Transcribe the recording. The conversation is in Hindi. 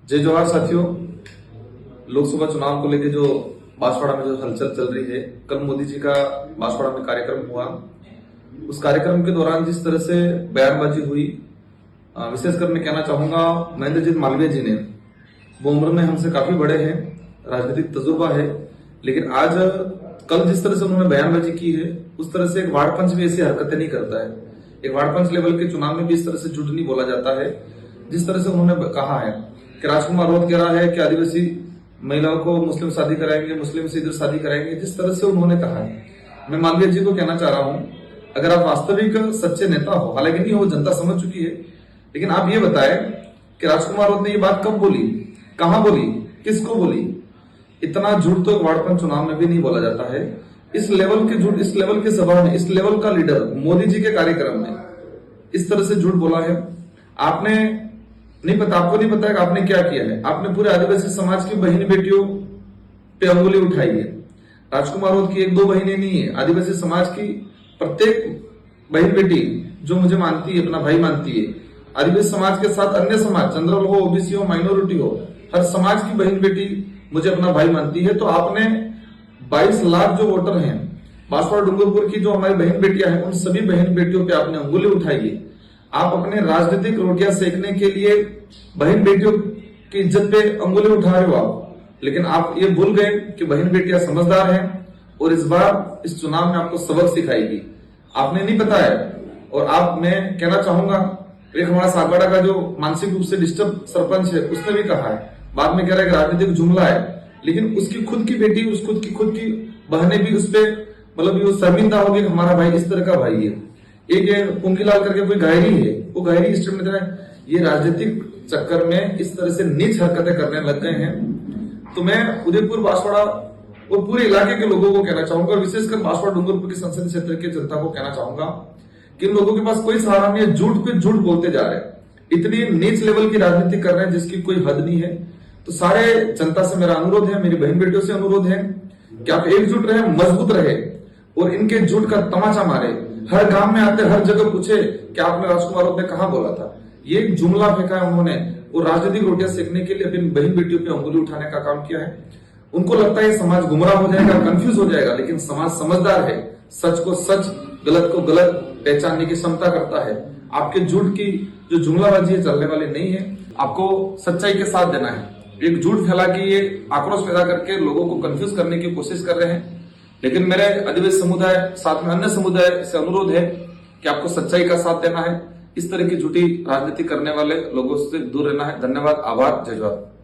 जय जवाहर साथियों। लोकसभा चुनाव को लेकर जो बांसवाड़ा में जो हलचल चल रही है, कल मोदी जी का बांसवाड़ा में कार्यक्रम हुआ। उस कार्यक्रम के दौरान जिस तरह से बयानबाजी हुई, विशेषकर मैं कहना चाहूंगा महेंद्रजीत मालवीय जी ने, वो उम्र में हमसे काफी बड़े हैं, राजनीतिक तजुर्बा है, लेकिन आज कल जिस तरह से उन्होंने बयानबाजी की है, उस तरह से एक वार्ड पंच भी ऐसी हरकतें नहीं करता है। एक वार्ड पंच लेवल के चुनाव में भी इस तरह से झूठ नहीं बोला जाता है। जिस तरह से उन्होंने कहा है कि राजकुमार राउत कह रहा है कि आदिवासी महिलाओं को मुस्लिम शादी कराएंगे, मुस्लिम से इधर शादी कराएंगे, जिस तरह से उन्होंने कहा है, मैं मालवीय जी को कहना चाह रहा हूं, अगर आप वास्तविक सच्चे नेता हो, हालांकि नहीं हो, जनता समझ चुकी है, लेकिन आप ये बताएं कि राजकुमार राउत ने ये बात कब बोली, कहां बोली, किसको बोली। इतना झूठ तो वार्ड पंच चुनाव में भी नहीं बोला जाता है। इस लेवल के झूठ, इस लेवल के सभा में, इस लेवल का लीडर मोदी जी के कार्यक्रम में इस तरह से झूठ बोला है। आपने नहीं पता, आपको नहीं पता है कि आपने क्या किया है। आपने पूरे आदिवासी समाज की बहन बेटियों पे अंगुली उठाई है। राजकुमार राउत की एक दो बहनें नहीं है, आदिवासी समाज की प्रत्येक बहन बेटी जो मुझे मानती है, अपना भाई मानती है, आदिवासी समाज के साथ अन्य समाज, जनरल हो, ओबीसी हो, माइनॉरिटी हो, हर समाज की बहन बेटी मुझे अपना भाई मानती है। तो आपने 22 लाख जो वोटर हैं बांसवाड़ा डूंगरपुर की, जो हमारी बहन बेटियां हैं, उन सभी बहन बेटियों पे आपने अंगुली उठाई है। आप अपने राजनीतिक रोटियां सेकने के लिए बहन बेटियों की इज्जत पे अंगुली उठा रहे हो आप, लेकिन आप ये भूल गए कि बहन बेटियां समझदार हैं और इस बार इस चुनाव में आपको सबक सिखाएगी। आपने नहीं बताया। और आप, मैं कहना चाहूंगा, एक हमारा सागवाड़ा का जो मानसिक रूप से डिस्टर्ब सरपंच है, उसने भी कहा है, बाद में कह रहा है कि राजनीतिक जुमला है, लेकिन उसकी खुद की बेटी, खुद की बहनें भी उस पर मतलब शर्मिंदा होगी कि हमारा भाई इस तरह का भाई है। एक पुंगीलाल करके कोई गायरी है, वो गायरी स्टेटमेंट दे रहा है। ये राजनीतिक चक्कर में इस तरह से नीच हरकतें करने लग गए हैं। तो मैं उदयपुर, बांसवाड़ा और पूरे इलाके के लोगों को कहना चाहूंगा, विशेषकर बांसवाड़ा डूंगरपुर के संसदीय क्षेत्र की जनता को कहना चाहूंगा कि इन लोगों के पास कोई सहारा नहीं है, झूठ पे झूठ बोलते जा रहे हैं, इतनी नीच लेवल की राजनीति कर रहे हैं जिसकी कोई हद नहीं है। तो सारे जनता से मेरा अनुरोध है, मेरी बहन बेटियों से अनुरोध है कि आप एकजुट रहे, मजबूत रहे और इनके झूठ का तमाचा मारे। हर गांव में आते, हर जगह पूछे कि आपने राजकुमार राउत ने कहां बोला था। ये एक जुमला फेंका है उन्होंने, और राजनीतिक रोटियां सेकने के लिए अपनी बहन बेटियों पे अंगुली उठाने का काम किया है। उनको लगता है समाज गुमराह हो जाएगा, कंफ्यूज हो जाएगा, लेकिन समाज समझदार है, सच को सच, गलत को गलत पहचानने की क्षमता करता है। आपके झूठ की जो जुमलाबाजी है चलने वाली नहीं है। आपको सच्चाई के साथ देना है। एक झूठ फैला के ये आक्रोश पैदा करके लोगों को कंफ्यूज करने की कोशिश कर रहे हैं। लेकिन मेरे आदिवासी समुदाय, साथ में अन्य समुदाय से अनुरोध है कि आपको सच्चाई का साथ देना है। इस तरह की झूठी राजनीति करने वाले लोगों से दूर रहना है। धन्यवाद, आभार, जय जवाहर।